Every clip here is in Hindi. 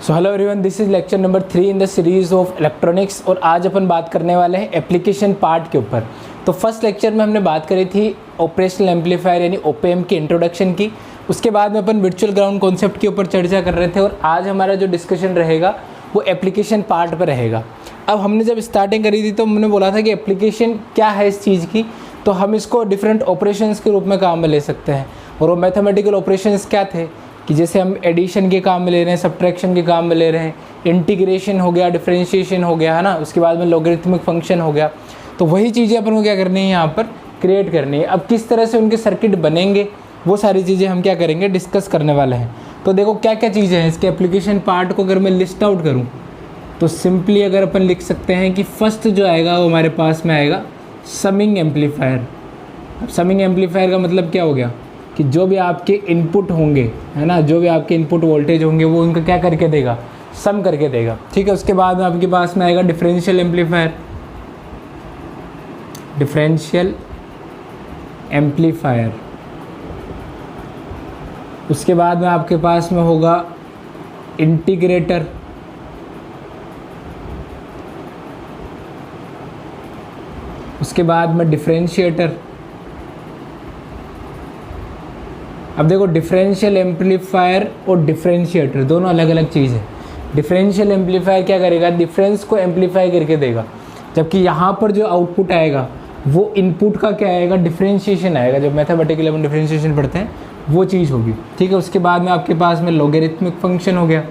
So hello everyone, this is lecture number 3 in the series of electronics और आज अपन बात करने वाले हैं एप्लीकेशन पार्ट के ऊपर। तो फर्स्ट लेक्चर में हमने बात करी थी ऑपरेशनल एम्पलीफायर यानी ओपीएम की इंट्रोडक्शन की। उसके बाद में अपन वर्चुअल ग्राउंड कॉन्सेप्ट के ऊपर चर्चा कर रहे थे और आज हमारा जो डिस्कशन रहेगा वो एप्लीकेशन पार्ट पर रहेगा। अब हमने जब स्टार्टिंग करी थी तो हमने बोला था कि एप्लीकेशन क्या है इस चीज़ की, तो हम इसको डिफरेंट ऑपरेशंस के रूप में काम में ले सकते हैं। और वो मैथमेटिकल ऑपरेशंस क्या थे कि जैसे हम एडिशन के काम में ले रहे हैं, सब्ट्रैक्शन के काम में ले रहे हैं, इंटीग्रेशन हो गया, डिफरेंशिएशन हो गया, है ना। उसके बाद में लॉगरिथमिक फंक्शन हो गया। तो वही चीज़ें अपन को क्या करनी है, यहाँ पर क्रिएट करनी है। अब किस तरह से उनके सर्किट बनेंगे वो सारी चीज़ें हम क्या करेंगे, डिस्कस करने वाले हैं। तो देखो क्या क्या चीज़ें हैं इसके एप्लीकेशन पार्ट को अगर मैं लिस्ट आउट करूँ तो सिंपली अगर अपन लिख सकते हैं कि फर्स्ट जो आएगा वो हमारे पास में आएगा समिंग एम्पलीफायर। अब समिंग एम्पलीफायर का मतलब क्या हो गया कि जो भी आपके इनपुट होंगे, है ना, जो भी आपके इनपुट वोल्टेज होंगे वो उनका क्या करके देगा, सम करके देगा। ठीक है। उसके बाद में आपके पास में आएगा डिफरेंशियल एम्पलीफायर, डिफरेंशियल एम्पलीफायर। उसके बाद में आपके पास में होगा इंटीग्रेटर, उसके बाद में डिफरेंशिएटर। अब देखो डिफरेंशियल एम्पलीफायर और डिफरेंशिएटर दोनों अलग अलग चीज़ है। डिफरेंशियल एम्पलीफायर क्या करेगा, डिफरेंस को एम्पलीफाई करके देगा, जबकि यहाँ पर जो आउटपुट आएगा वो इनपुट का क्या आएगा, डिफरेंशिएशन आएगा। जब मैथमेटिकल अपन डिफरेंशिएशन पढ़ते हैं वो चीज़ होगी। ठीक है। उसके बाद में आपके पास में लॉगरिथमिक फंक्शन हो गया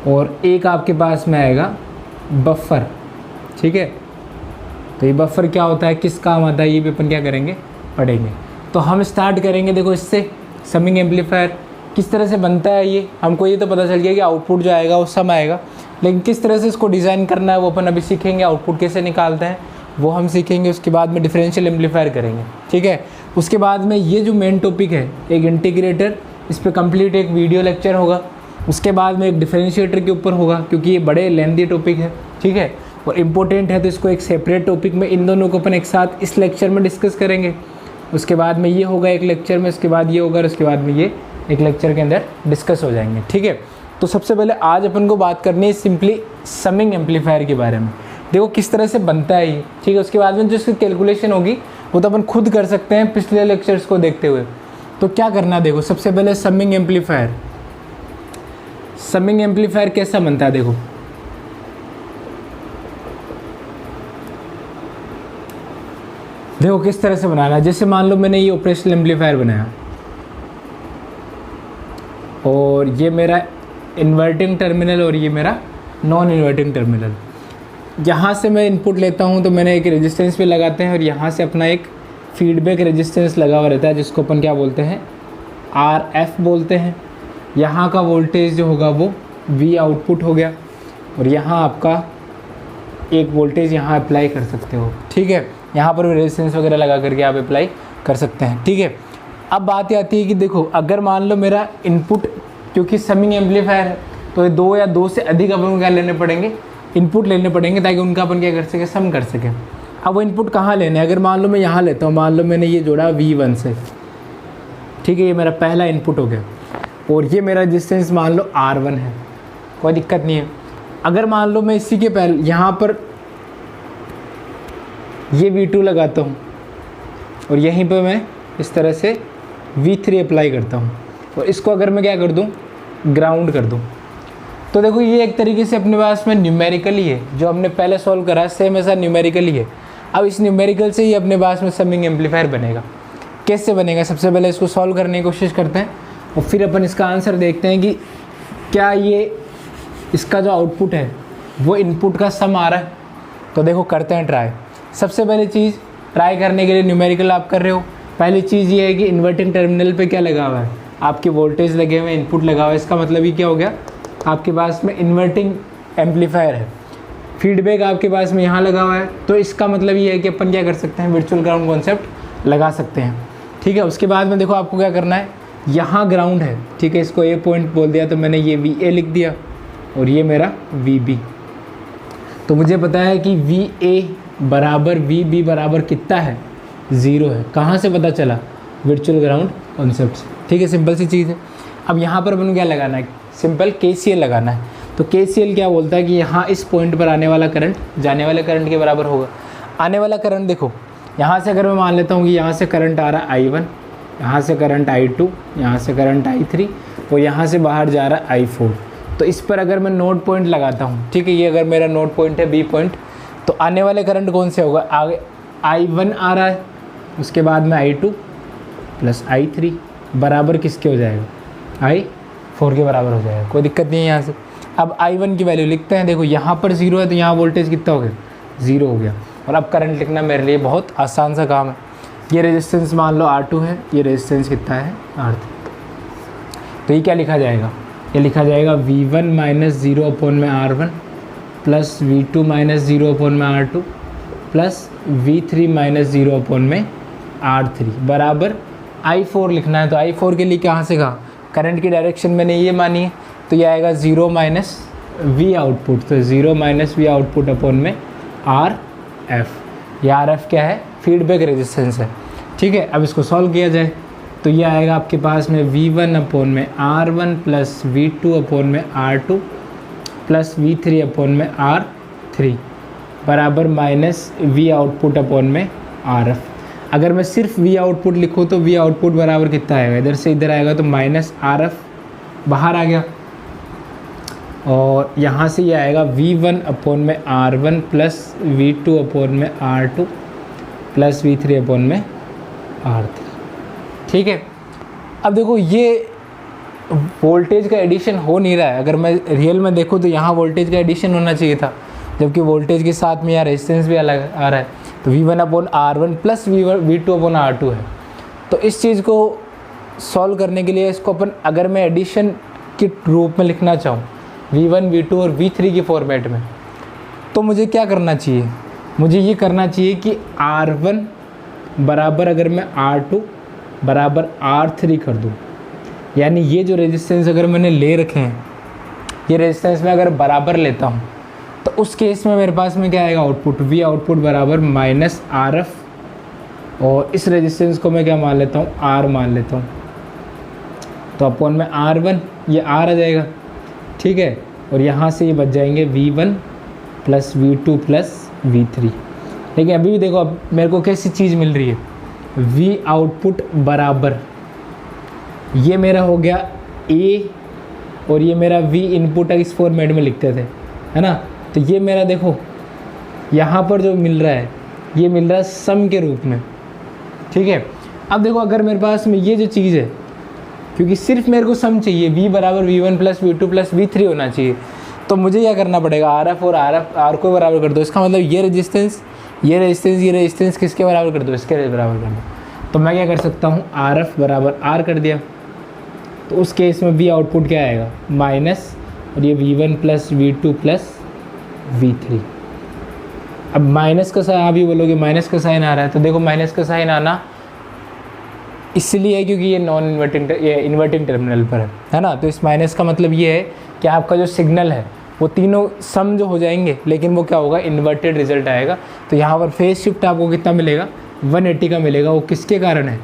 और एक आपके पास में आएगा बफर। ठीक है। तो ये बफर क्या होता है, किस काम आता है, ये भी अपन क्या करेंगे, पढ़ेंगे। तो हम स्टार्ट करेंगे देखो इससे, समिंग एम्पलीफायर किस तरह से बनता है। ये हमको ये तो पता चल गया कि आउटपुट जो आएगा वो सम आएगा, लेकिन किस तरह से इसको डिज़ाइन करना है वो अपन अभी सीखेंगे। आउटपुट कैसे निकालते हैं वो हम सीखेंगे। उसके बाद में डिफरेंशियल एम्पलीफायर करेंगे। ठीक है। उसके बाद में ये जो मेन टॉपिक है एक इंटीग्रेटर, इस पर कंप्लीट एक वीडियो लेक्चर होगा। उसके बाद में एक डिफरेंशिएटर के ऊपर होगा, क्योंकि ये बड़े लेंथी टॉपिक है। ठीक है। और इम्पोर्टेंट है तो इसको एक सेपरेट टॉपिक में इन दोनों को अपन एक साथ इस लेक्चर में डिस्कस करेंगे। उसके बाद में ये होगा एक लेक्चर में, उसके बाद ये होगा, उसके बाद में ये एक लेक्चर के अंदर डिस्कस हो जाएंगे। ठीक है। तो सबसे पहले आज अपन को बात करनी है सिंपली समिंग एम्पलीफायर के बारे में। देखो किस तरह से बनता है ये। ठीक है। उसके बाद में जो इसकी कैलकुलेशन होगी वो तो अपन खुद कर सकते हैं पिछले लेक्चर्स को देखते हुए। तो क्या करना है, देखो सबसे पहले समिंग एम्पलीफायर। समिंग एम्पलीफायर कैसा बनता है, देखो देखो किस तरह से बनाना है। जैसे मान लो मैंने ये ऑपरेशनल एम्पलीफायर बनाया और ये मेरा इन्वर्टिंग टर्मिनल और ये मेरा नॉन इन्वर्टिंग टर्मिनल। यहाँ से मैं इनपुट लेता हूँ तो मैंने एक रेजिस्टेंस पे लगाते हैं और यहाँ से अपना एक फीडबैक रेजिस्टेंस लगा हुआ रहता है, जिसको अपन क्या बोलते हैं, RF बोलते हैं। यहाँ का वोल्टेज जो होगा वो V आउटपुट हो गया और यहाँ आपका एक वोल्टेज यहाँ अप्लाई कर सकते हो। ठीक है। यहाँ पर भी रेजिस्टेंस वगैरह लगा करके आप अप्लाई कर सकते हैं। ठीक है। अब बात आती है कि देखो अगर मान लो मेरा इनपुट, क्योंकि समिंग एम्पलीफायर है तो ये 2 या 2 से अधिक अपन को क्या लेने पड़ेंगे, इनपुट लेने पड़ेंगे, ताकि उनका अपन क्या कर सके, सम कर सके। अब वो इनपुट कहाँ लेने हैं, अगर मान लो मैं यहाँ लेता हूँ, मान लो मैंने ये जोड़ा V1 से। ठीक है। ये मेरा पहला इनपुट हो गया और ये मेरा रेजिस्टेंस मान लो R1 है, कोई दिक्कत नहीं है। अगर मान लो मैं इसी के पहले यहाँ पर ये V2 लगाता हूँ और यहीं पर मैं इस तरह से V3 अप्लाई करता हूँ और इसको अगर मैं क्या कर दूँ, ग्राउंड कर दूँ, तो देखो ये एक तरीके से अपने पास में न्यूमेरिकली है। जो हमने पहले सॉल्व करा है सेम ऐसा न्यूमेरिकली है। अब इस न्यूमेरिकल से ही अपने पास में समिंग एम्पलीफायर बनेगा। कैसे बनेगा, सबसे पहले इसको सॉल्व करने की कोशिश करते हैं और फिर अपन इसका आंसर देखते हैं कि क्या ये इसका जो आउटपुट है वो इनपुट का सम आ रहा है। तो देखो करते हैं ट्राई। सबसे पहली चीज़ ट्राई करने के लिए न्यूमेरिकल आप कर रहे हो, पहली चीज़ ये है कि इन्वर्टिंग टर्मिनल पे क्या लगा हुआ है, आपके वोल्टेज लगे हुए, इनपुट लगा हुआ है। इसका मतलब ये क्या हो गया, आपके पास में इन्वर्टिंग एम्पलीफायर है। फीडबैक आपके पास में यहाँ लगा हुआ है, तो इसका मतलब ये है कि अपन क्या कर सकते हैं, वर्चुअल ग्राउंड कॉन्सेप्ट लगा सकते हैं। ठीक है। उसके बाद में देखो आपको क्या करना है, यहाँ ग्राउंड है। ठीक है। इसको A पॉइंट बोल दिया तो मैंने ये VA लिख दिया और ये मेरा VB। तो मुझे पता है कि VA बराबर VB बराबर कितना है, 0 है। कहाँ से पता चला, वर्चुअल ग्राउंड कॉन्सेप्ट से। ठीक है। सिंपल सी चीज़ है। अब यहाँ पर अपन क्या लगाना है, सिंपल KCL लगाना है। तो KCL क्या बोलता है कि यहाँ इस पॉइंट पर आने वाला करंट जाने वाले करंट के बराबर होगा। आने वाला करंट देखो, यहाँ से अगर मैं मान लेता हूँ कि यहाँ से करंट आ रहा है I1, यहाँ से करंट I2, यहाँ से करंट I3 और यहाँ से बाहर जा रहा है I4। तो इस पर अगर मैं नोड पॉइंट लगाता हूँ, ठीक है, ये अगर मेरा नोड पॉइंट है B पॉइंट, तो आने वाले करंट कौन से होगा, आगे I1 आ रहा है, उसके बाद में I2 प्लस I3 बराबर किसके हो जाएगा, I4 के बराबर हो जाएगा। कोई दिक्कत नहीं है यहाँ से। अब I1 की वैल्यू लिखते हैं। देखो यहाँ पर 0 है तो यहाँ वोल्टेज कितना हो गया, 0 हो गया। और अब करंट लिखना मेरे लिए बहुत आसान सा काम है। ये रेजिस्टेंस मान लो R2 है, ये रेजिस्टेंस कितना है, R3। तो ये क्या लिखा जाएगा, ये लिखा जाएगा V1 माइनस 0 अपॉन में R1 plus V2 minus 0 upon में R2 plus V3 minus 0 upon में R3 बराबर I4 लिखना है। तो I4 के लिए कहाँ से कहाँ, करंट की डायरेक्शन मैंने ये मानी है, तो ये आएगा 0 माइनस V आउटपुट, तो 0 माइनस V आउटपुट अपॉन में RF। ये RF क्या है, फीडबैक रेजिस्टेंस है, ठीक है। अब इसको सॉल्व किया जाए तो ये आएगा आपके पास में V1 अपॉन में R1 प्लस V2 अपॉन में R2 प्लस V3 अपॉन में R3 बराबर माइनस V आउटपुट अपॉन में RF। अगर मैं सिर्फ V आउटपुट लिखूँ तो V आउटपुट बराबर कितना आएगा, इधर से इधर आएगा तो माइनस RF बाहर आ गया, और यहाँ से ये आएगा V1 अपॉन में R1 प्लस V2 अपॉन में R2 प्लस V3 अपॉन में R3, ठीक है। अब देखो ये वोल्टेज का एडिशन हो नहीं रहा है। अगर मैं रियल में देखूँ तो यहाँ वोल्टेज का एडिशन होना चाहिए था, जबकि वोल्टेज के साथ में यहाँ रेजिस्टेंस भी अलग आ रहा है। तो V1 upon R1 plus V2 upon R2 है। तो इस चीज़ को सॉल्व करने के लिए इसको अपन, अगर मैं एडिशन के रूप में लिखना चाहूँ V1, V2 और V3 की फॉर्मेट में, तो मुझे क्या करना चाहिए, मुझे ये करना चाहिए कि R1 बराबर अगर मैं R2 बराबर R3 कर दूँ, यानी ये जो रेजिस्टेंस अगर मैंने ले रखे हैं, ये रेजिस्टेंस में अगर बराबर लेता हूँ तो उस केस में मेरे पास में क्या आएगा, आउटपुट V आउटपुट बराबर माइनस RF, और इस रेजिस्टेंस को मैं क्या मान लेता हूँ, R मान लेता हूँ। तो अपॉन में R1, ये R आ जाएगा, ठीक है। और यहाँ से ये बच जाएंगे V1 plus V2 plus V3। लेकिन अभी भी देखो, अब मेरे को कैसी चीज़ मिल रही है, V आउटपुट बराबर, ये मेरा हो गया A और ये मेरा V इनपुट इस फॉर्मेट में लिखते थे, है ना। तो ये मेरा देखो यहाँ पर जो मिल रहा है, ये मिल रहा है सम के रूप में, ठीक है। अब देखो अगर मेरे पास में ये जो चीज़ है, क्योंकि सिर्फ मेरे को सम चाहिए, V बराबर V1 plus V2 plus V3 होना चाहिए, तो मुझे क्या करना पड़ेगा, RF और R को बराबर कर दो। इसका मतलब ये रेजिस्टेंस ये रेजिस्टेंस किसके बराबर कर दो, इसके बराबर कर दो। तो मैं क्या कर सकता हूँ, RF बराबर R कर दिया, तो उस केस में V आउटपुट क्या आएगा, माइनस, और ये V1 plus V2 plus V3। अब माइनस का साइन, आप भी बोलोगे माइनस का साइन आ रहा है, तो देखो माइनस का साइन आना इसलिए है क्योंकि ये नॉन इन्वर्टिंग, ये इन्वर्टिंग टर्मिनल पर है ना। तो इस माइनस का मतलब ये है कि आपका जो सिग्नल है वो तीनों सम जो हो जाएंगे, लेकिन वो क्या होगा, इन्वर्टेड रिजल्ट आएगा। तो यहाँ पर फेज शिफ्ट आपको कितना मिलेगा, 180 का मिलेगा। वो किसके कारण है,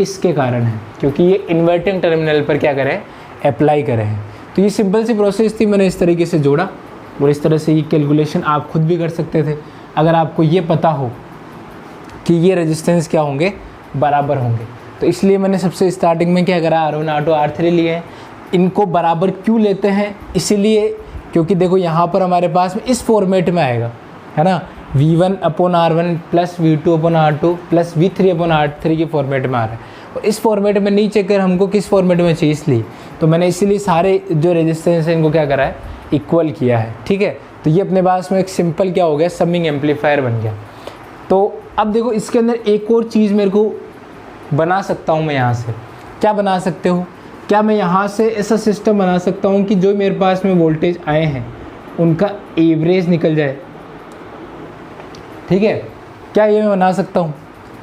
इसके कारण है, क्योंकि ये इन्वर्टिंग टर्मिनल पर क्या करें, अप्लाई करें हैं। तो ये सिंपल सी प्रोसेस थी, मैंने इस तरीके से जोड़ा, और इस तरह से ये कैलकुलेशन आप खुद भी कर सकते थे अगर आपको ये पता हो कि ये रेजिस्टेंस क्या होंगे, बराबर होंगे। तो इसलिए मैंने सबसे स्टार्टिंग में क्या करा, R1, R2, R3 लिए हैं। इनको बराबर क्यों लेते हैं, इसीलिए क्योंकि देखो यहाँ पर हमारे पास में इस फॉर्मेट में आएगा, है ना, V1 upon R1 plus V2 upon R2 plus V3 upon R3 के फॉर्मेट में आ रहा है। और इस फॉर्मेट में नहीं चेक कर, हमको किस फॉर्मेट में चाहिए, इसलिए तो मैंने इसीलिए सारे जो रेजिस्टेंस है इनको क्या करा है, इक्वल किया है, ठीक है। तो ये अपने पास में एक सिंपल क्या हो गया, समिंग एम्पलीफायर बन गया। तो अब देखो इसके अंदर एक और चीज़ मेरे को बना सकता हूँ मैं, यहाँ से क्या बना सकते हो, क्या मैं यहाँ से ऐसा सिस्टम बना सकता हूँ कि जो मेरे पास में वोल्टेज आए हैं उनका एवरेज निकल जाए, ठीक है। क्या ये मैं बना सकता हूँ?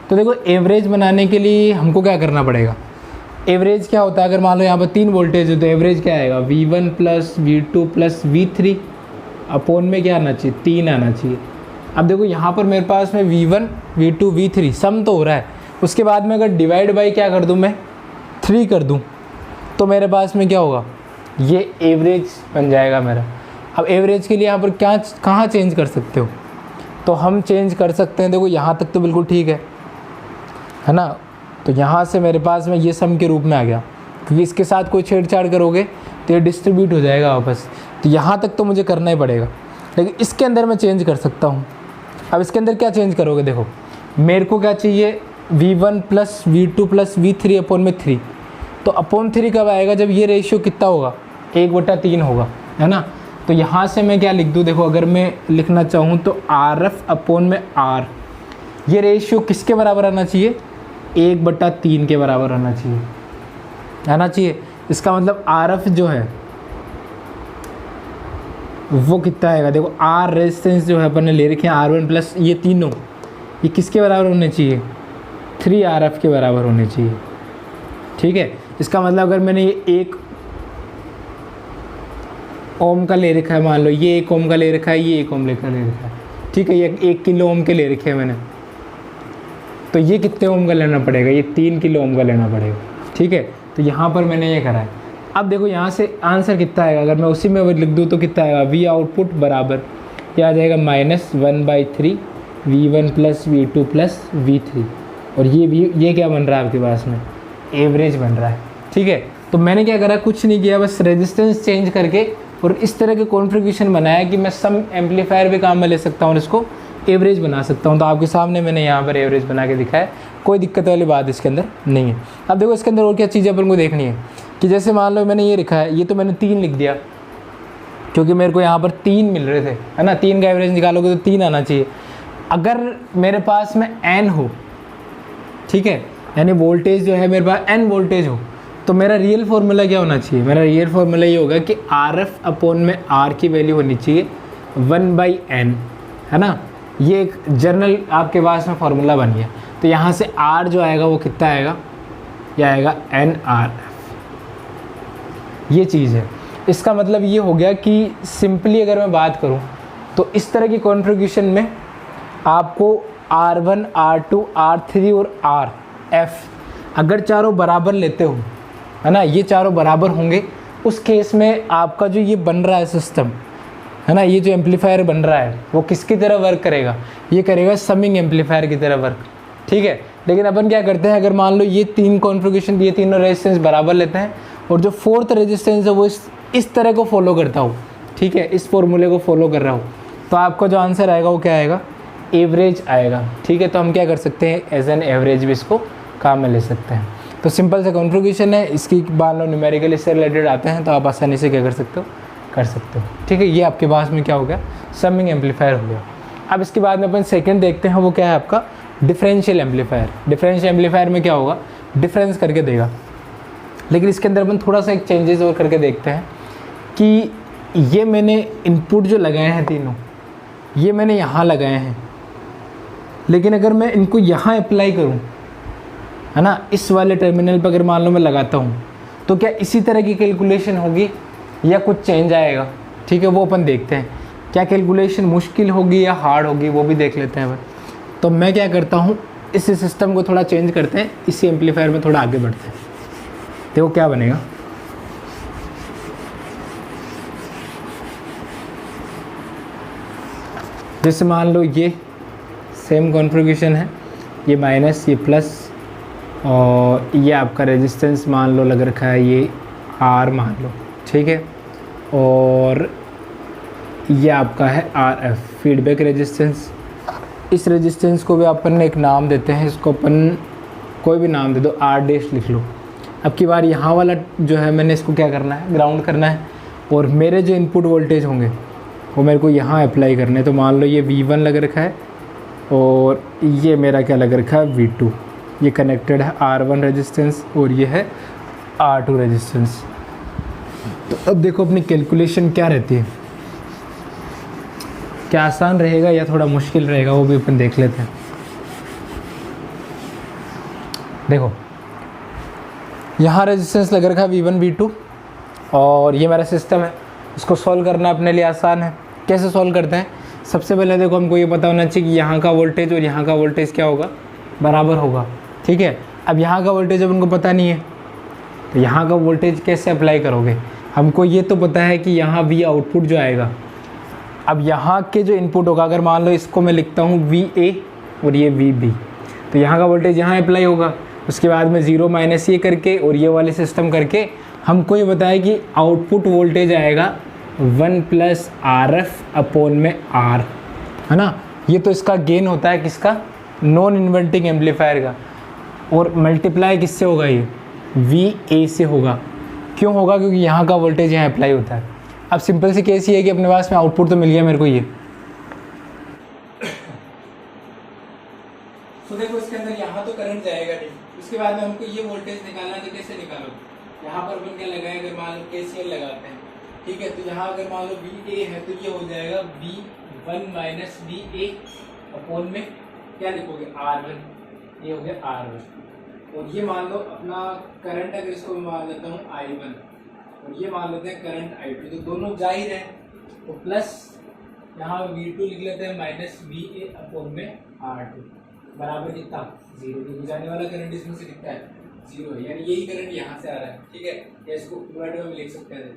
तो देखो एवरेज बनाने के लिए हमको क्या करना पड़ेगा, एवरेज क्या होता है, अगर मान लो यहाँ पर 3 वोल्टेज है तो एवरेज क्या आएगा, V1 plus V2 plus V3 upon में क्या आना चाहिए, 3 आना चाहिए। अब देखो यहाँ पर मेरे पास में V1 V2 V3 सम तो हो रहा है, उसके बाद में अगर डिवाइड बाई क्या कर दूँ मैं, 3 कर दूँ, तो मेरे पास में क्या होगा, ये एवरेज बन जाएगा मेरा। अब एवरेज के लिए यहाँ पर क्या कहाँ चेंज कर सकते हो, तो हम चेंज कर सकते हैं, देखो यहाँ तक तो बिल्कुल ठीक है ना। तो यहाँ से मेरे पास में ये सम के रूप में आ गया, क्योंकि इसके साथ कोई छेड़छाड़ करोगे तो ये डिस्ट्रीब्यूट हो जाएगा वापस। तो यहाँ तक तो मुझे करना ही पड़ेगा, लेकिन इसके अंदर मैं चेंज कर सकता हूँ। अब इसके अंदर क्या चेंज करोगे, देखो मेरे को क्या चाहिए, v1 plus v2 plus v3 upon में 3। तो अपॉन 3 कब आएगा, जब ये रेशियो कितना होगा, 1/3 होगा, है ना। तो यहाँ से मैं क्या लिख दूँ, देखो अगर मैं लिखना चाहूँ तो RF अपॉन में R, ये रेशियो किसके बराबर आना चाहिए, 1/3 के बराबर आना चाहिए। इसका मतलब RF जो है वो कितना आएगा, देखो R रेजिस्टेंस जो है अपन ने ले रखे हैं R1 प्लस ये तीनों, ये किसके बराबर होने चाहिए, 3RF के बराबर होने चाहिए, ठीक है। इसका मतलब अगर मैंने ये 1 ओम का ले रखा है, मान लो ये 1 ओम का ले रखा है, ये 1 ओम का ले रखा है, ठीक है, ये 1 किलो ओम के ले रखे हैं मैंने, तो ये कितने ओम का लेना पड़ेगा, ये 3 किलो ओम का लेना पड़ेगा, ठीक है। तो यहाँ पर मैंने ये करा है। अब देखो यहाँ से आंसर कितना आएगा, अगर मैं उसी में लिख दूँ तो कितना आएगा, V आउटपुट बराबर क्या आ जाएगा, -1/3 V1 plus V2 plus V3, और ये क्या बन रहा है आपके पास में, एवरेज बन रहा है, ठीक है। तो मैंने क्या करा, कुछ नहीं किया, बस रेजिस्टेंस चेंज करके और इस तरह के कॉन्फ़िगरेशन बनाया कि मैं सम एम्पलीफायर भी काम में ले सकता हूँ और इसको एवरेज बना सकता हूँ। तो आपके सामने मैंने यहाँ पर एवरेज बना के दिखाया, कोई दिक्कत वाली बात इसके अंदर नहीं है। अब देखो इसके अंदर और क्या चीज़ें अपन को देखनी है, कि जैसे मान लो मैंने ये लिखा है, ये तो मैंने 3 लिख दिया क्योंकि मेरे को यहाँ पर 3 मिल रहे थे, है ना। 3 का एवरेज निकालोगे तो 3 आना चाहिए। अगर मेरे पास में n हो, ठीक है, यानी वोल्टेज जो है मेरे पास n वोल्टेज हो, तो मेरा रियल फार्मूला क्या होना चाहिए, मेरा रियल फार्मूला ये होगा कि RF अपॉन में R की वैल्यू होनी चाहिए 1/n, है ना। ये एक जनरल आपके पास में फार्मूला बन गया। तो यहाँ से R जो आएगा वो कितना आएगा, ये आएगा NRF, ये चीज़ है। इसका मतलब ये हो गया कि सिंपली अगर मैं बात करूँ तो इस तरह की कॉन्फ़िगरेशन में आपको R1, R2, R3 और RF अगर चारों बराबर लेते हो, है ना, ये चारों बराबर होंगे, उस केस में आपका जो ये बन रहा है सिस्टम, है ना, ये जो एम्पलीफायर बन रहा है वो किसकी तरह वर्क करेगा, ये करेगा समिंग एम्पलीफायर की तरह वर्क, ठीक है। लेकिन अपन क्या करते हैं, अगर मान लो ये 3 कॉन्फ़िगरेशन, ये तीनों रेजिस्टेंस बराबर लेते हैं और जो 4th रेजिस्टेंस है वो इस तरह को फॉलो करता हो, ठीक है, इस फॉर्मूले को फॉलो कर रहा हो, तो आपका जो आंसर आएगा वो क्या आएगा, एवरेज आएगा, ठीक है। तो हम क्या कर सकते हैं, एज एन एवरेज भी इसको काम में ले सकते हैं। तो सिंपल सा कॉन्फ़िगरेशन है, इसकी मान लो न्यूमेरिकल इससे रिलेटेड आते हैं तो आप आसानी से क्या कर सकते हो, ठीक है। ये आपके पास में क्या हो गया, समिंग एम्पलीफायर हो गया। अब इसके बाद में अपन सेकंड देखते हैं, वो क्या है आपका डिफरेंशियल एम्पलीफायर। डिफरेंशियल एम्पलीफायर में क्या होगा, डिफरेंस करके देगा, लेकिन इसके अंदर अपन थोड़ा सा एक चेंजेस और करके देखते हैं कि ये मैंने इनपुट जो लगाए हैं तीनों, ये मैंने यहाँ लगाए हैं, लेकिन अगर मैं इनको यहाँ अप्लाई करूँ, है ना, इस वाले टर्मिनल पर अगर मान लो मैं लगाता हूँ, तो क्या इसी तरह की कैलकुलेशन होगी या कुछ चेंज आएगा, ठीक है, वो अपन देखते हैं। क्या कैलकुलेशन मुश्किल होगी या हार्ड होगी वो भी देख लेते हैं अपन। तो मैं क्या करता हूँ, इस सिस्टम को थोड़ा चेंज करते हैं, इसी एम्पलीफायर में थोड़ा आगे बढ़ते हैं, देखो क्या बनेगा। जैसे मान लो ये सेम कॉन्फ़िगरेशन है, ये माइनस, ये प्लस, और ये आपका रेजिस्टेंस मान लो लग रखा है, ये R मान लो, ठीक है, और ये आपका है RF फीडबैक रेजिस्टेंस। इस रेजिस्टेंस को भी अपन एक नाम देते हैं, इसको अपन कोई भी नाम दे दो, R' लिख लो। अब की बार यहाँ वाला जो है मैंने इसको क्या करना है, ग्राउंड करना है, और मेरे जो इनपुट वोल्टेज होंगे वो मेरे को यहाँ अप्लाई करने हैं। तो मान लो ये V1 लग रखा है और ये मेरा क्या लग रखा है, V2, ये कनेक्टेड है R1 रेजिस्टेंस और ये है R2 रेजिस्टेंस। तो अब देखो अपनी कैलकुलेशन क्या रहती है, क्या आसान रहेगा या थोड़ा मुश्किल रहेगा, वो भी अपन देख लेते हैं। देखो यहाँ रेजिस्टेंस लग रखा है V1 V2 और ये मेरा सिस्टम है, इसको सॉल्व करना अपने लिए आसान है। कैसे सॉल्व करते हैं, सबसे पहले देखो हमको ये पता होना चाहिए कि यहाँ का वोल्टेज और यहाँ का वोल्टेज क्या होगा, बराबर होगा, ठीक है। अब यहाँ का वोल्टेज अब उनको पता नहीं है, तो यहाँ का वोल्टेज कैसे अप्लाई करोगे? हमको ये तो पता है कि यहाँ वी आउटपुट जो आएगा, अब यहाँ के जो इनपुट होगा, अगर मान लो इसको मैं लिखता हूँ वी ए और ये वी बी, तो यहाँ का वोल्टेज यहाँ अप्लाई होगा। उसके बाद में 0 माइनस ये करके और ये वाले सिस्टम करके हमको ये बताया कि आउटपुट वोल्टेज आएगा 1 प्लस आर एफ अपॉन में आर, है ना। ये तो इसका गेन होता है किसका? नॉन इन्वर्टिंग एम्पलीफायर का। और मल्टीप्लाई किससे होगा? ये वी ए से होगा। क्यों होगा? क्योंकि यहाँ का वोल्टेज यहाँ अप्लाई होता है। अब सिंपल सी केस ये है कि अपने पास में आउटपुट तो मिल गया मेरे को ये, तो देखो इसके अंदर यहाँ तो करंट जाएगा नहीं। उसके बाद में हमको ये वोल्टेज निकालना है, तो कैसे निकालोगे? यहाँ पर अपन क्या लगाए, अगर मान लो KCL लगाते हैं, ठीक है, तो यहाँ अगर मान लो वी ए है तो ये हो जाएगा V1 minus V A upon में क्या लिखोगे? R1, ये हो गया R1। और ये मान लो अपना करंट, अगर इसको मैं मान लेता हूँ I1 और ये मान लेते हैं करंट I2, तो दोनों जाहिर है, तो प्लस यहाँ V2 लिख लेते हैं माइनस वी ए अपॉन में R2 बराबर कितना? 0। क्योंकि जाने वाला करंट इसमें से कितना है? 0 है, यानी यही करंट यहाँ से आ रहा है, ठीक है। या इसको इन्वर्टर में लिख सकते हैं,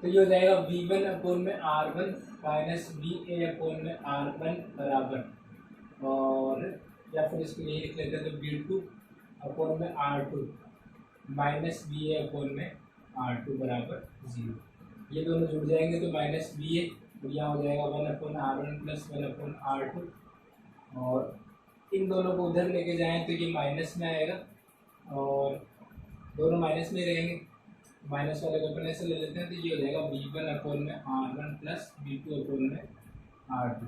तो ये हो जाएगा V1 अपॉन में R1 माइनस VA अपॉन में R1 बराबर, और या फिर इसको यही लिख लेते हैं तो V2 अपॉन में R2 माइनस VA अपॉन में R2 बराबर 0। ये दोनों जुड़ जाएंगे तो माइनस VA, और यहाँ हो जाएगा 1 upon R1 plus 1 upon R2, और इन दोनों को उधर लेके जाएं तो ये माइनस में आएगा और दोनों माइनस में रहेंगे। माइनस वाले को अपन ऐसे ले लेते हैं, तो ये हो जाएगा V1 अपॉन में R1 प्लस V2 अपॉन में R2,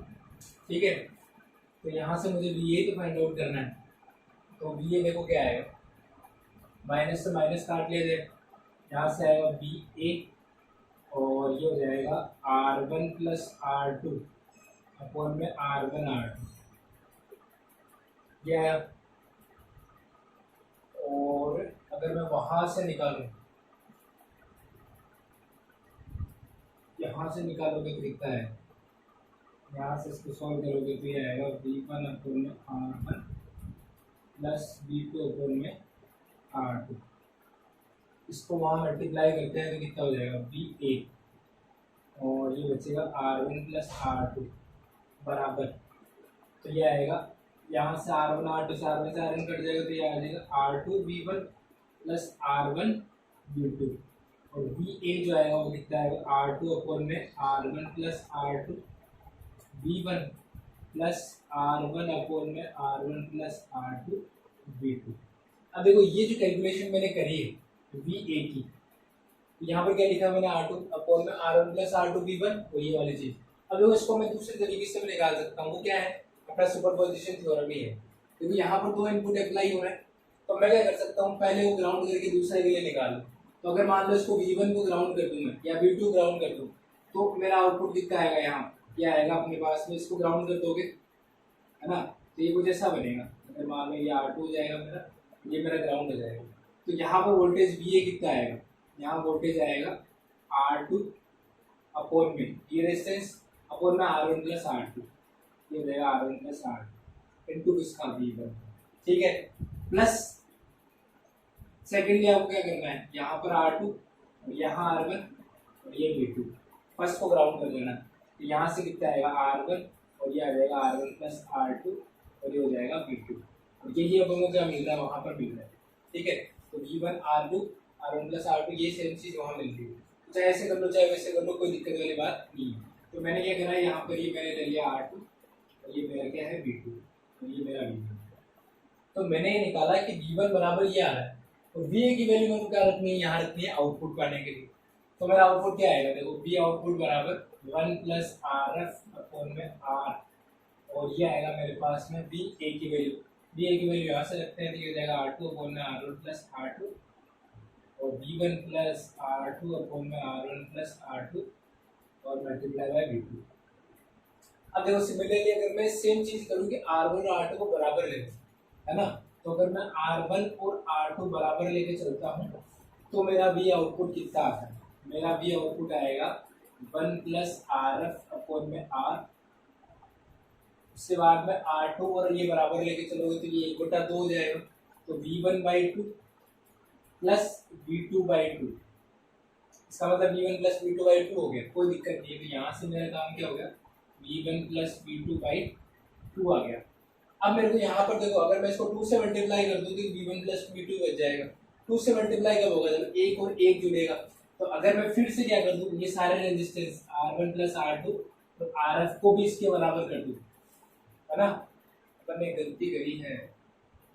ठीक है। तो यहाँ से मुझे VA तो फाइंड आउट करना है, तो VA देखो क्या आएगा, माइनस से माइनस काट लिया जाए, यहाँ से आएगा VA और ये हो जाएगा R1 प्लस R2 अपॉन में R1 R2, ये आया। और अगर मैं वहाँ से निकालूँ, यहाँ से निकालोगे तो दिखता है, यहाँ से इसको सॉल्व करोगे तो ये आएगा V1 अपॉन में R1 प्लस V2 अपॉन में R2। इसको वहाँ मल्टीप्लाई करते हैं तो कितना हो जाएगा? VA, और ये बचेगा R1 प्लस R2 बराबर, तो ये आएगा यहाँ से R1 R2 से R1 से R1 कट जाएगा, तो ये आ जाएगा R2 V1 plus R1 V2, और VA जो आएगा वो कितना आएगा? R2 अपॉन में R1 plus R2 V1 plus R1 upon में R1 प्लस R2 V2। अब देखो ये जो कैलकुलेशन मैंने करी है VA की, यहाँ पर क्या लिखा मैंने? R2 अपॉन में R1 प्लस R2 V1, और ये वाली चीज़। अब देखो इसको मैं दूसरे तरीके से निकाल सकता हूँ, वो क्या है? अपना सुपरपोजिशन थ्योरम ही है, क्योंकि यहाँ पर दो इनपुट अप्लाई हो रहे हैं, तो मैं क्या कर सकता हूँ, पहले वो ग्राउंड करके दूसरे के लिए निकाल लूँ। तो अगर मान लो इसको V1 को ग्राउंड कर दूँ मैं, या V2 ग्राउंड कर दूँ, तो मेरा आउटपुट कितना आएगा? यहाँ क्या आएगा अपने पास में, इसको ग्राउंड कर दोगे, है ना, तो ये कुछ ऐसा बनेगा। अगर मान लो ये R2 हो जाएगा मेरा, ये मेरा ग्राउंड हो जाएगा, तो यहाँ पर वोल्टेज VA कितना आएगा? यहाँ वोल्टेज आएगा R2 अपॉन में ये रेजिस्टेंस अपॉन में R1 प्लस R2, ये हो जाएगा R1 प्लस R2 इंटू किसका? V1, ठीक है। प्लस सेकेंडली आपको क्या करना है? यहाँ पर R2 और यहाँ R1 और ये V2, फर्स्ट को ग्राउंड कर देना, तो यहाँ से कितना आएगा? R1 और ये आ जाएगा R1 प्लस R2 और ये हो जाएगा V2, और यही अब हमको क्या मिल रहा है? वहाँ पर मिल रहा है, ठीक है। तो V1 R2 R1 plus R2 ये सेम चीज़ वहाँ मिल रही है, चाहे ऐसे कर लो चाहे वैसे कर लो, कोई दिक्कत वाली बात नहीं है। तो मैंने क्या करा है, यहाँ पर ये मैंने ले लिया R2 और ये मेरा क्या है? V2, और ये मेरा V1। तो मैंने ये निकाला कि V1 बराबर ये आ रहा है, और VA की वैल्यू मेरे को क्या रखनी है? यहाँ रखनी है आउटपुट पाने के लिए। तो मेरा आउटपुट क्या आएगा? देखो V आउटपुट बराबर 1 प्लस RF अपॉन में R, और ये आएगा मेरे पास में VA की वैल्यू। VA की वैल्यू यहाँ से रखते हैं, तो ये हो जाएगा R2 अपॉन में R1 प्लस R2, और V1 प्लस R2 अपॉन में R1 प्लस R2 और मल्टीप्लाई बाय V2। अब देखो सिमिलरली अगर मैं सेम चीज करूँ कि R1 और R2 को बराबर ले, है ना, तो अगर मैं R1 और R2 बराबर लेके चलता हूँ तो मेरा V आउटपुट कितना आता है? मेरा V आउटपुट आएगा 1 प्लस RF अपॉन में R, उसके बाद में R2 और ये बराबर लेके चलोगे तो ये 1/2 हो जाएगा, तो V1/2 प्लस V2/2। इसका मतलब V1 प्लस V2/2 हो गया, कोई दिक्कत नहीं है। तो यहाँ से मेरा काम क्या हो गया, V1 प्लस V2/2 आ गया। अब मेरे को यहाँ पर देखो, अगर मैं इसको 2 से मल्टीप्लाई कर दूँ तो V1 प्लस V2 बच जाएगा। 2 से मल्टीप्लाई कब होगा, जब एक और एक जुड़ेगा। तो अगर मैं फिर से क्या कर दूँ, ये सारे रेजिस्टेंस R1 प्लस R2 तो RF को भी इसके बराबर कर दूँ, है ना। अपन ने गलती करी है,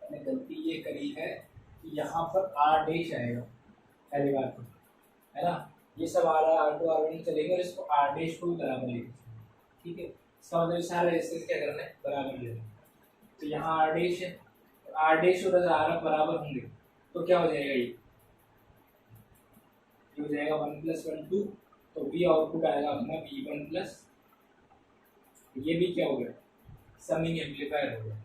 मैंने गलती ये करी है कि यहाँ पर R डैश आएगा पहली बार तो, है ना। ये सब आ रहा है R2 R1 चलेंगे और इसको R डैश को भी बराबर लेंगे, ठीक है। इसका मतलब सारे रेजिस्टेंस क्या करना है, बराबर लेना। तो यहाँ R डैश है, R डैश और RF बराबर होंगे तो क्या हो जाएगा, ये हो जाएगा 1 + 1 2। तो V आउटपुट आएगा अपना V1 प्लस, ये भी क्या हो गया, समिंग एम्पलीफायर हो गया।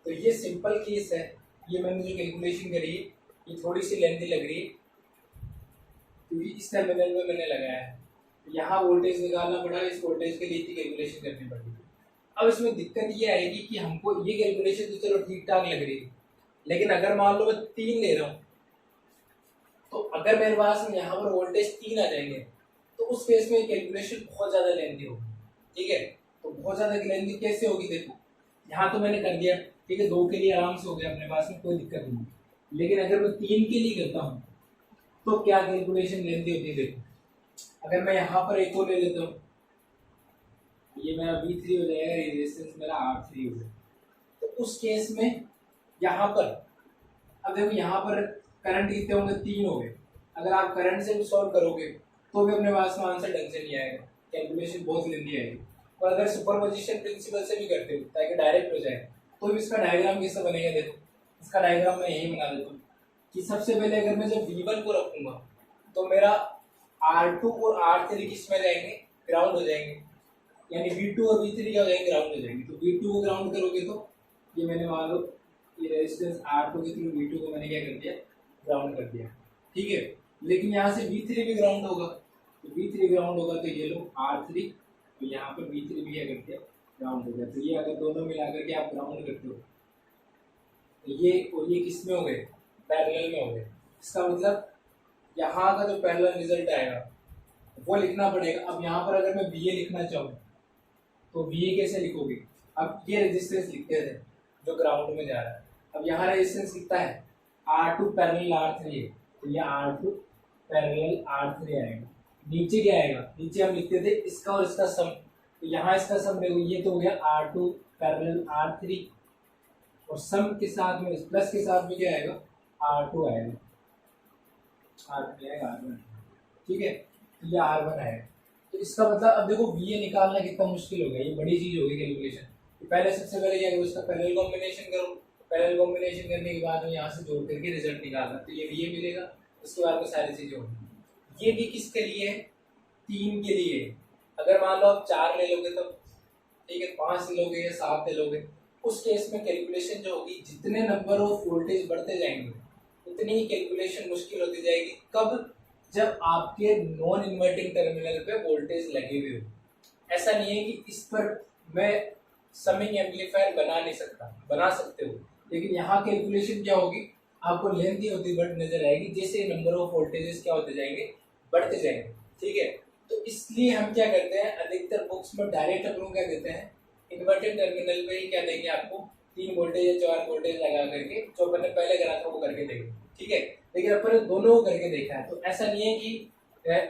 तो ये सिंपल केस है। ये मैंने जो कैलकुलेशन करी है ये थोड़ी सी लेंथी लग रही है क्योंकि इस टर्मिनल में मैंने लगाया है। यहाँ वोल्टेज निकालना पड़ा, इस वोल्टेज के लिए इतनी कैलकुलेशन करनी पड़ेगी। अब इसमें दिक्कत ये आएगी कि हमको ये कैलकुलेशन तो चलो ठीक ठाक लग रही है, लेकिन अगर मान लो मैं 3 ले रहा हूँ तो अगर मेरे पास यहाँ पर वोल्टेज 3 आ जाएंगे तो उस केस में कैलकुलेशन बहुत ज़्यादा लेंथी होगी, ठीक है। तो बहुत ज़्यादा लेंथी कैसे होगी, देखो यहाँ तो मैंने कर दिया, ठीक है, 2 के लिए आराम से हो गया अपने पास में, कोई दिक्कत नहीं। लेकिन अगर मैं 3 के लिए करता हूँ तो क्या कैलकुलेशन लेंथी होती है, देखो। अगर मैं यहाँ पर एक और ले लेता हूँ, ये मेरा V3 हो जाएगा, रेजिस्टेंस मेरा R3 हो जाएगा। तो उस केस में यहाँ पर अब देखो, यहाँ पर करंट कितने होंगे, 3 हो गए। अगर आप करंट से भी सॉल्व करोगे तो भी अपने पास में आंसर ढंग से नहीं आएगा, कैलकुलेशन बहुत लेंथी आएगी। और अगर सुपरपोजिशन प्रिंसिपल से भी करते हो ताकि डायरेक्ट हो जाए तो इसका डायग्राम कैसे बनेगा, देखो इसका डायग्राम मैं यही बना देता हूँ कि सबसे पहले अगर मैं जब V1 को रखूंगा तो मेरा R2 और R3 किस में जाएंगे, ग्राउंड हो जाएंगे, यानी V2 और V3 क्या हो जाएंगे, ग्राउंड हो जाएंगे। तो V2 को ग्राउंड करोगे तो ये मैंने मान लो ये रेजिस्टेंस R2 के थ्रू V2 को मैंने क्या कर दिया, ग्राउंड कर दिया, ठीक है। लेकिन यहाँ से V3 भी ग्राउंड होगा, तो V3 ग्राउंड होगा तो ये लो R3, तो यहाँ पर V3 भी क्या कर दिया, ग्राउंड हो गया। तो ये अगर दोनों मिलाकर के आप ग्राउंड करते हो तो ये और ये किस में हो गए, पैरेलल में हो गए। इसका मतलब यहाँ का जो पैरेलल रिजल्ट आएगा वो लिखना पड़ेगा। अब यहाँ पर अगर मैं VA लिखना चाहूँ तो VA कैसे लिखोगे, अब ये रेजिस्टेंस लिखते थे जो ग्राउंड में जा रहा है। अब यहाँ रेजिस्टेंस कितना है, R2 पैरेलल R3 है, तो ये R2 पैरेलल R3 आएगा। नीचे क्या आएगा, नीचे हम लिखते थे इसका और इसका सम, तो यहाँ इसका सम देखो, ये तो हो गया R2 पैरेलल R3 और सम के साथ में प्लस के साथ में क्या आएगा, R2 आएगा, R3 आएगा, R1, ठीक है। तो ये R1 आएगा। तो इसका मतलब अब देखो VA निकालना कितना मुश्किल हो गया, ये बड़ी चीज होगी कैलकुलेशन। तो पहले सबसे पहले क्या करो, इसका पैरेलल कॉम्बिनेशन करो। पैरेलल कॉम्बिनेशन करने के बाद में यहाँ से जोड़ करके रिजल्ट निकालना, तो ये VA मिलेगा। उसके बाद में सारी चीजें होंगी। ये भी किसके लिए है, 3 के लिए। अगर मान लो आप 4 ले लोगे तो ठीक है, 5 ले लोगे या 7 ले लोगे, उस केस में कैलकुलेशन जो होगी, जितने नंबर ऑफ वोल्टेज बढ़ते जाएंगे उतनी ही कैलकुलेशन मुश्किल होती जाएगी। कब, जब आपके नॉन इन्वर्टिंग टर्मिनल पे वोल्टेज लगे हुए हो। ऐसा नहीं है कि इस पर मैं समिंग एम्पलीफायर बना नहीं सकता, बना सकते हो, लेकिन यहाँ कैलकुलेशन क्या होगी, आपको लेंथी होती बढ़ नजर आएगी जैसे नंबर ऑफ वोल्टेजेस क्या होते जाएंगे, बढ़ते जाएंगे, ठीक है। तो इसलिए हम क्या करते हैं, अधिकतर बुक्स में डायरेक्ट अपन को क्या देते हैं, इन्वर्टेड टर्मिनल पे ही क्या देंगे आपको, 3 वोल्टेज या 4 वोल्टेज लगा करके, जो अपन ने पहले करा था वो करके देंगे, ठीक है। लेकिन अपन ने दोनों को करके देखा है, तो ऐसा नहीं है कि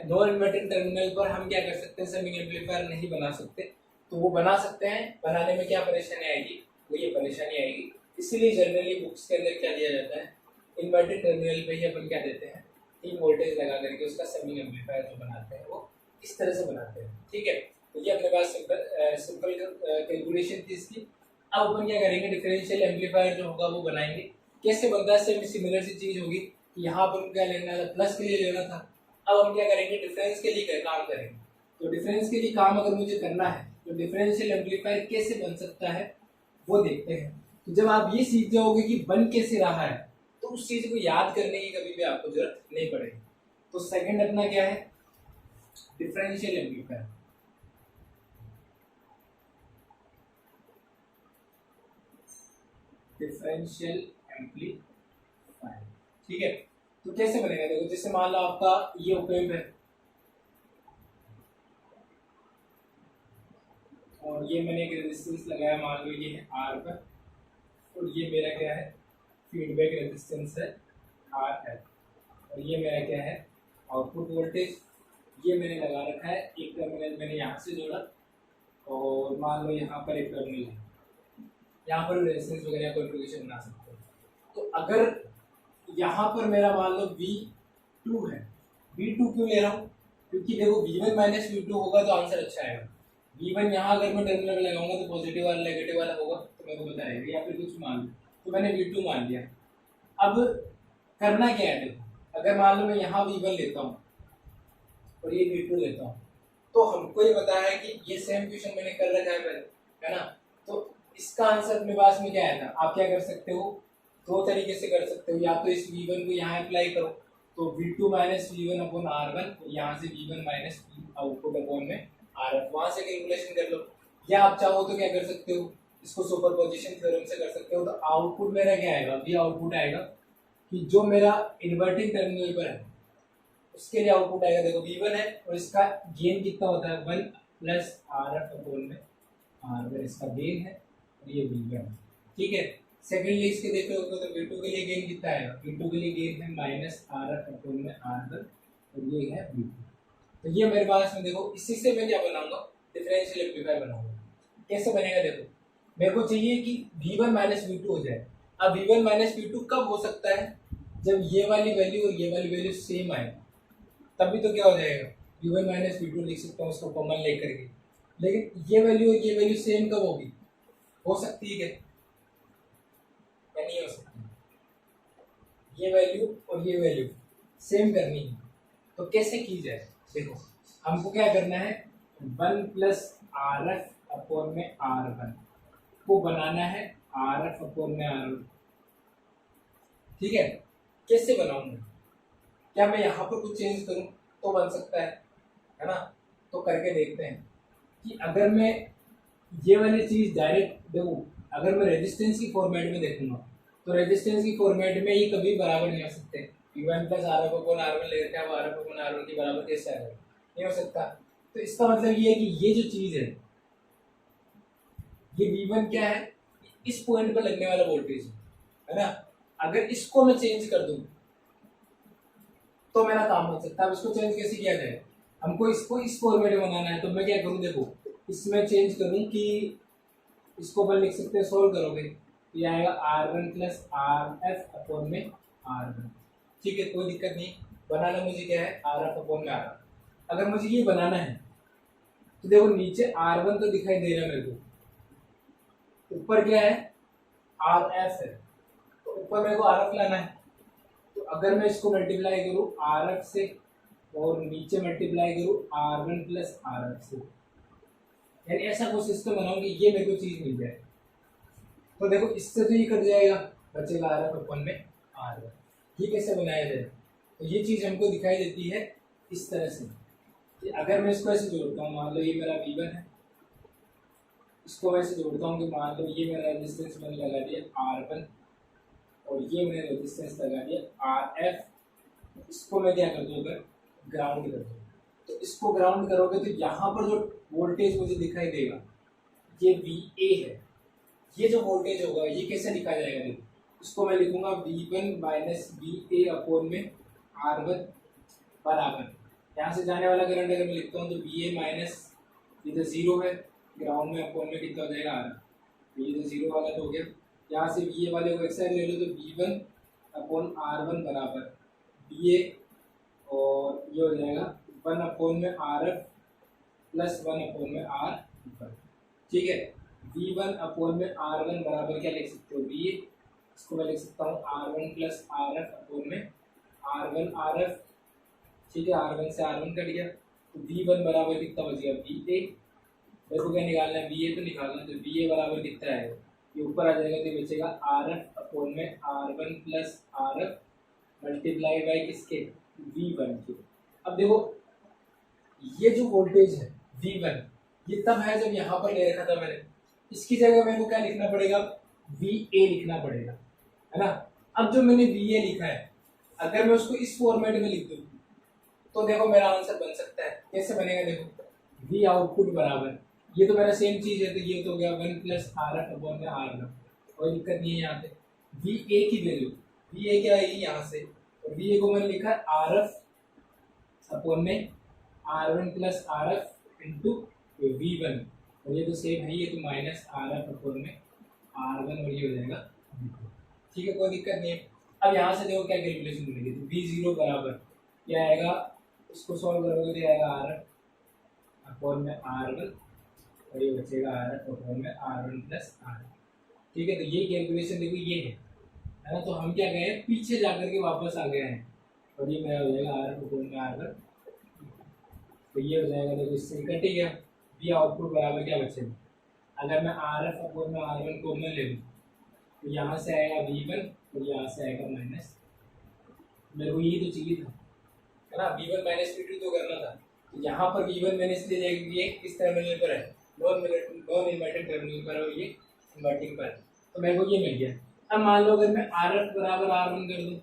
नॉन इन्वर्टिंग टर्मिनल पर हम क्या कर सकते हैं, समिंग एम्पलीफायर नहीं बना सकते। तो वो बना सकते हैं, बनाने में क्या परेशानी आएगी, वो ये परेशानी आएगी। इसीलिए जनरली बुक्स के अंदर क्या दिया जाता है, इन्वर्टेड टर्मिनल पे ही अपन क्या देते हैं, 3 वोल्टेज लगा करके उसका समिंग एम्पलीफायर जो बनाते हैं वो इस तरह से बनाते हैं, ठीक है। तो ये अपने पास सिंपल कैलकुलेशन थी इसकी। अब अपन क्या करेंगे, डिफरेंशियल एम्पलीफायर जो होगा वो बनाएंगे। कैसे बनता है, सेम सिमिलर सी चीज होगी। यहाँ पर क्या लेना था, प्लस के लिए लेना था। अब हम क्या करेंगे, डिफरेंस के लिए काम करेंगे। तो डिफरेंस के लिए काम अगर मुझे करना है तो डिफरेंशियल एम्पलीफायर कैसे बन सकता है वो देखते हैं। तो जब आप ये सीख जाओगे कि बन कैसे रहा है तो उस चीज को याद करने की कभी भी आपको जरूरत नहीं पड़ेगी। तो सेकंड अपना क्या है, डिफरेंशियल एम्पलीफायर। डिफरेंशियल एम्पलीफायर, ठीक है। तो कैसे बनेगा देखो, जैसे मान लो आपका ये ओपेम है और ये मैंने एक रेजिस्टेंस लगाया, मान लो ये है आर पर, और ये मेरा क्या है फीडबैक रेजिस्टेंस है आर एफ, और ये मेरा क्या है आउटपुट वोल्टेज। ये मैंने लगा रखा है, एक टर्मिनल मैंने यहाँ से जोड़ा और मान लो यहाँ पर एक टर्मिनल है, यहाँ पर रेजिस्टेंस वगैरह कॉन्फ़िगरेशन बना सकते हो। तो अगर यहाँ पर मेरा मान लो V2 है, V2 क्यों ले रहा हूँ, क्योंकि देखो V1 माइनस V2 होगा तो आंसर अच्छा आएगा। V1 यहाँ अगर मैं टर्मिनल में लगाऊंगा तो पॉजिटिव वाला नेगेटिव वाला होगा, तो मेरे को बताएगा, या फिर कुछ मान लो, तो मैंने V2 मान लिया। अब करना क्या है देखो, अगर मान लो मैं यहाँ V1 लेता हूँ और ये V2 लेता हूँ, तो हमको ये पता है कि ये सेम क्वेश्चन मैंने कर रखा है पहले, है ना। तो इसका आंसर अपने पास में क्या आया था, आप क्या कर सकते हो, दो तरीके से कर सकते हो, या तो इस V1 को यहाँ अप्लाई करो तो V2 minus V1 upon R1, और यहाँ से V1 माइनस आउटपुट अपॉन में RF, वहाँ से कैलकुलेशन कर लो। या आप चाहो तो क्या कर सकते हो, इसको सुपरपोजिशन थ्योरम से कर सकते हो। तो आउटपुट मेरा क्या आएगा, V आउटपुट आएगा कि जो मेरा इन्वर्टिंग टर्मिनल पर है उसके लिए आउटपुट आएगा, देखो V1 है और इसका गेन कितना होता है 1 प्लस RF अपॉन में R1, इसका गेन है और ये V1 है, ठीक है। सेकेंडली इसके देख रहे हो तो V2 के लिए गेन कितना आएगा, V2 के लिए गेन है माइनस RF अपॉन में R1 और ये है V2। तो ये मेरे पास में देखो, इसी से मैं क्या बनाऊंगा, डिफरेंशियल एम्पलीफायर बनाऊंगा। कैसे बनेगा देखो, मेरे को चाहिए कि V1 माइनस V2 हो जाए। अब V1 माइनस V2 कब हो सकता है, जब ये वाली वैल्यू और ये वाली वैल्यू सेम आए, तभी तो क्या हो जाएगा V1 माइनस V2 लिख सकता हूँ उसको कॉमन लेकर के। लेकिन ये वैल्यू और ये वैल्यू सेम कब होगी, हो सकती है क्या, नहीं हो सकती। ये वैल्यू और ये वैल्यू सेम करनी है, तो कैसे की जाए देखो, हमको क्या करना है 1 प्लस RF अपॉन में R1 को बनाना है RF अपॉन में R1, ठीक है। कैसे बनाऊंगा, क्या मैं यहाँ पर कुछ चेंज करूँ तो बन सकता है ना। तो करके देखते हैं कि अगर मैं ये वाली चीज़ डायरेक्ट देखो, अगर मैं रेजिस्टेंस की फॉर्मेट में देखूंगा तो रेजिस्टेंस की फॉर्मेट में ये कभी बराबर नहीं हो सकते। V1 plus RF upon R1 ले रखे हैं, अब RF अपॉन R1 के बराबर कैसे आएगा, नहीं हो सकता। तो इसका मतलब ये है कि ये जो चीज़ है ये V1 क्या है, इस पॉइंट पर लगने वाला वोल्टेज है ना। अगर इसको मैं चेंज कर दूं तो मेरा काम हो सकता है। अब इसको चेंज कैसे किया जाए, हमको इसको इस फॉर्मेट में बनाना है, तो मैं क्या करूँ देखो, इसमें चेंज करूँ कि इसको अपन लिख सकते हैं, सोल्व करोगे ये आएगा R1 प्लस RF अपॉन में R1, ठीक है, कोई दिक्कत नहीं। बनाना मुझे क्या है RF अपॉन में R1। अगर मुझे ये बनाना है तो देखो नीचे R1 तो दिखाई दे रहा है मेरे को, ऊपर क्या है RF है, तो ऊपर मेरे को RF लाना है। तो अगर मैं इसको मल्टीप्लाई करूँ RF से और नीचे मल्टीप्लाई करूँ R1 प्लस RF से, यानी ऐसा कोई सिस्टम बनाऊँ कि ये मेरे को चीज़ मिल जाए। तो देखो इससे तो ये कट जाएगा, बचेगा RF अपॉन में R1। ये कैसे बनाया जाए, तो ये चीज़ हमको दिखाई देती है इस तरह से कि अगर मैं इसको ऐसे जोड़ता हूँ, मान लो ये मेरा V1 है, इसको मैं ऐसे जोड़ता हूँ कि मान लो ये मेरा रेजिस्टेंस मैंने लगा दिया R1 और ये मैंने रेजिस्टेंस लगा दिया RF। इसको मैं क्या कर दूँ, अगर ग्राउंड कर दूँ, तो इसको ग्राउंड करोगे तो यहाँ पर जो वोल्टेज मुझे दिखाई देगा ये VA है। ये जो वोल्टेज होगा ये कैसे लिखा जाएगा देखो, इसको मैं लिखूंगा V1 माइनस VA अपॉन में R1 बराबर, यहाँ से जाने वाला करंट अगर मैं लिखता हूँ तो VA माइनस इधर 0 है, ग्राउंड में अपॉन में कितना हो जाएगा R, तो ये तो 0 वाला तो हो गया। यहाँ से VA वाले को एक्साइड ले लो तो V1 अपॉन R1 बराबर VA, और ये हो जाएगा 1 अपॉन में RF प्लस 1 अपॉन में R, ठीक है। V1 अपॉन में R1 बराबर क्या लिख सकते हो VA, इसको मैं लिख सकता हूँ R1 प्लस RF अपॉन में R1 RF, ठीक है। R1 से R1 कट गया तो V1 बराबर कितना बच गया VA। मेरे को क्या निकालना है, VA तो निकालना है, तो VA बराबर कितना है, ये ऊपर आ जाएगा तो बचेगा RF अपॉन में R1 plus RF multiply by किसके V1 के। अब देखो ये जो वोल्टेज है V1 ये तब है जब यहाँ पर ले रखा था मैंने, इसकी जगह मेरे को क्या लिखना पड़ेगा VA लिखना पड़ेगा, है ना। अब जो मैंने VA लिखा है अगर मैं उसको इस फॉर्मेट में लिख दूँ तो देखो मेरा आंसर बन सकता है। कैसे बनेगा देखो, वी आउटपुट बराबर, ये तो मेरा सेम चीज है, तो ये तो हो गया 1 प्लस आर एफ अपॉन में आर वन, कोई दिक्कत नहीं है यहाँ पे। वी ए की वैल्यू, वी ए क्या आएगी यहाँ से, और वी ए को मैंने लिखा आर एफ अपॉन में R one plus R F into V one, और ये तो सेम है, ये तो माइनस आर एफ अपॉन में आर वन, और ये हो जाएगा ठीक है, कोई दिक्कत नहीं है। अब यहाँ से देखो क्या कैलकुलेशन मिलेगी, तो वी जीरो बराबर क्या आएगा, इसको सॉल्व करोगे तो आएगा आर एफ अपॉन में आर वन, और ये बचेगा आर एफ अपॉन में आर वन प्लस आर। ठीक है, तो ये कैलकुलेशन देखो ये है ना। तो हम क्या गए पीछे जाकर के वापस आ गए हैं, और ये मेरा हो जाएगा आर एफ अपॉन में आर वन, तो ये हो जाएगा देखो इससे कट ही गया। वी आउटपुट बराबर क्या बचेगा, अगर मैं आर एफ अपॉन में आर वन कॉमन ले लूँ तो यहाँ से आएगा वी वन, और यहाँ से आएगा माइनस, मेरे को ये तो चाहिए था है ना, V one minus V two तो करना था। तो यहाँ पर वी वन मैंने इसलिए जाएगा कि ये किस टर्मिनल पर है, नॉन इन्वर्टिंग टर्मिनल पर है, और ये इन्वर्टिंग पर है, तो मेरे को ये मिल गया। अब मान लो अगर मैं आर एफ बराबर आर वन कर दूँ,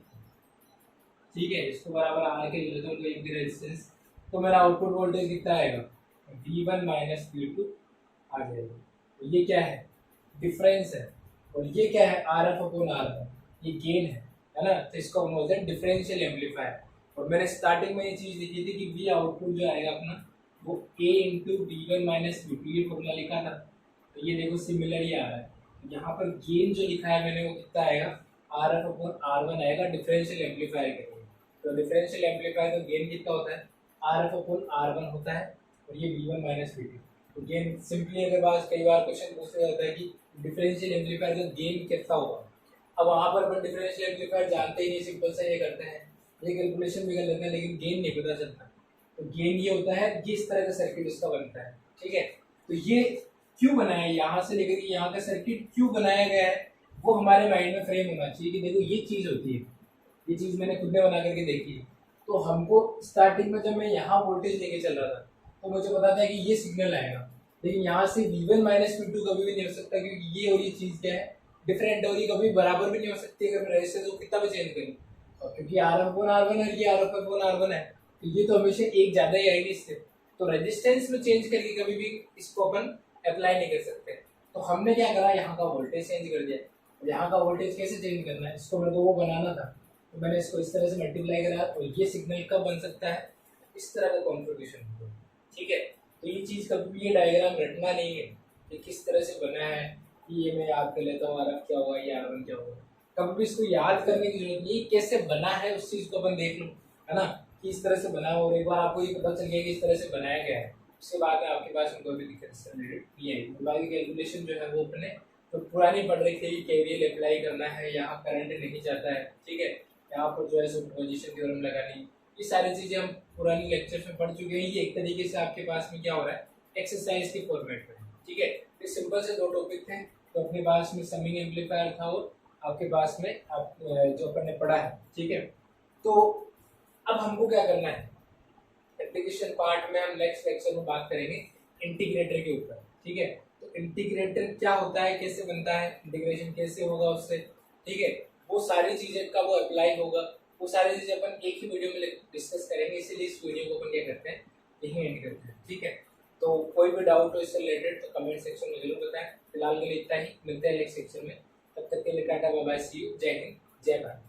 ठीक है, इसको बराबर आर के ले लेता हूँ, तो इनकी रेजिस्टेंस, तो मेरा आउटपुट वोल्टेज कितना आएगा, V one minus V two आ जाएगा। तो ये क्या है, डिफरेंस है, और ये क्या है, R F upon R one, ये गेन है ना। तो इसको हम बोलते हैं डिफरेंशियल एम्पलीफायर। और मैंने स्टार्टिंग में ये चीज़ लिखी थी कि वी आउटपुट जो आएगा अपना वो A into V one minus V two, ये फॉर्मूला लिखा था। तो ये देखो सिमिलर ही आ रहा है, यहाँ पर गेन जो लिखा है मैंने वो कितना आएगा, R F upon R one आएगा डिफरेंशियल एम्पलीफायर के लिए। तो डिफरेंशियल एम्पलीफायर का गेन कितना होता है, R F upon R one होता है, और ये V one minus V two. तो गेन सिंपली अगर बात कई बार क्वेश्चन पूछा जाता है कि डिफरेंशियल एम्पलीफायर का गेन कितना होगा, अब वहाँ पर अपन डिफरेंशियल एम्पलीफायर जानते ही नहीं, सिंपल से ये करते हैं, ये कैलकुलेशन भी कर लेते हैं, लेकिन गेन नहीं पता चलता। तो गेन ये होता है कि इस तरह का सर्किट इसका बनता है। ठीक है, तो ये क्यों बनाया है, यहाँ से लेकर के यहाँ का सर्किट क्यों बनाया गया है, वो हमारे माइंड में फ्रेम होना चाहिए कि देखो ये चीज़ होती है, ये चीज़ मैंने खुद ने बना करके देखी है। तो हमको स्टार्टिंग में जब मैं यहाँ वोल्टेज लेके चल रहा था तो मुझे पता था कि ये सिग्नल आएगा, लेकिन यहाँ से V one minus V two कभी भी नहीं हो सकता, क्योंकि ये और ये चीज़ क्या है, डिफरेंट है, और ये कभी बराबर भी नहीं हो सकती अगर मैं रेजिस्टेंस को कितना भी चेंज करूँ। और क्योंकि R F upon R one है, ये R F upon R one है, तो ये तो हमेशा एक ज़्यादा ही आएगी इससे। तो रेजिस्टेंस में चेंज करके कभी भी इसको अपन अप्लाई नहीं कर सकते। तो हमने क्या करा, यहाँ का वोल्टेज चेंज कर दिया। यहाँ का वोल्टेज कैसे चेंज करना है, इसको मेरे को वो बनाना था, तो मैंने इसको इस तरह से मल्टीप्लाई करा, और ये सिग्नल कब बन सकता है, इस तरह का कॉन्फ़िगरेशन। ठीक है, तो ये चीज़ कभी भी ये डायग्राम रटना नहीं है कि किस तरह से बना है, ये मैं याद कर लेता हूँ, आर एफ क्या हुआ, ये आर वन क्या हुआ, कभी भी इसको याद करने की जरूरत नहीं, कैसे बना है उस चीज़ को अपन देख लो, है ना, कि इस तरह से बना हो, और एक बार आपको ये पता चल गया कि इस तरह से बनाया गया है, उसके बाद में आपके पास कोई भी दिक्कत इससे रिलेटेड नहीं आएगी। बाकी कैलकुलेशन जो है वो अपने तो पुरानी पढ़ रही थी, केवीएल अप्लाई करना है, यहाँ करंट नहीं जाता है। ठीक है, यहाँ पर जो है सुपरपोजिशन थ्योरम लगानी, ये सारी चीज़ें हम पुरानी लेक्चर्स में पढ़ चुके हैं। ये एक तरीके से आपके पास में क्या हो रहा है, एक्सरसाइज के फॉर्मेट में। ठीक है, ये सिंपल से दो टॉपिक थे, तो अपने पास में समिंग एम्पलीफायर था, और आपके पास में आप जो अपन ने पढ़ा है। ठीक है, तो अब हमको क्या करना है, एप्लीकेशन पार्ट में हम नेक्स्ट लेक्चर में बात करेंगे इंटीग्रेटर के ऊपर। ठीक है, तो इंटीग्रेटर क्या होता है, कैसे बनता है, इंटीग्रेशन कैसे होगा उससे, ठीक है, वो सारी चीज़ें का वो अप्लाई होगा, वो सारी चीज़ें अपन एक ही वीडियो में डिस्कस करेंगे। इसीलिए इस वीडियो को अपन क्या करते हैं, यहीं एंड करते हैं। ठीक है, तो कोई भी डाउट हो इससे रिलेटेड तो कमेंट सेक्शन में जरूर बताएं। फिलहाल के लिए इतना ही, मिलते हैं नेक्स्ट सेक्शन में, तब तक के लिए टाटा बाय बाय, सी यू, जय हिंद जय भारत।